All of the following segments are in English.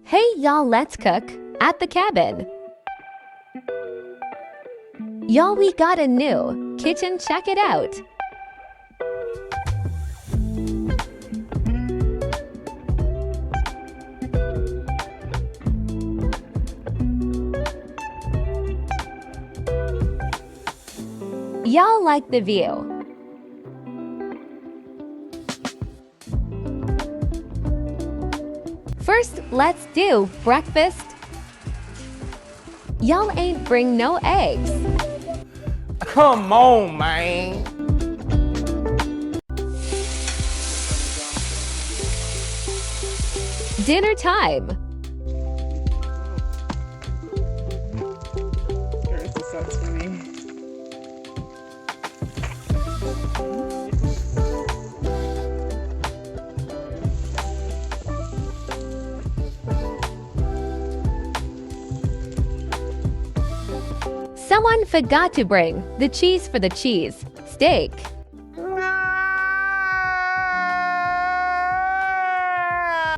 Hey y'all, let's cook at the cabin. Y'all, we got a new kitchen, check it out. Y'all like the view. First, let's do breakfast. Y'all ain't bring no eggs. Come on, man. Dinner time. This sounds funny. Someone forgot to bring the cheese for the cheese steak.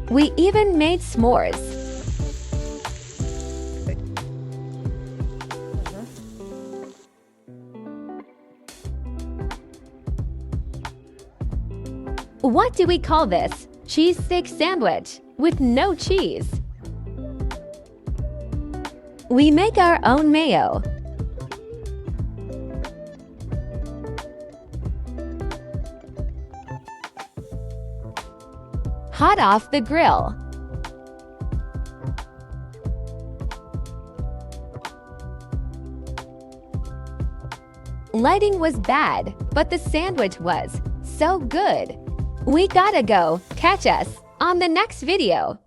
We even made s'mores. What do we call this? Cheesesteak sandwich with no cheese. We make our own mayo. Hot off the grill. Lighting was bad, but the sandwich was so good. We gotta go. Catch us on the next video.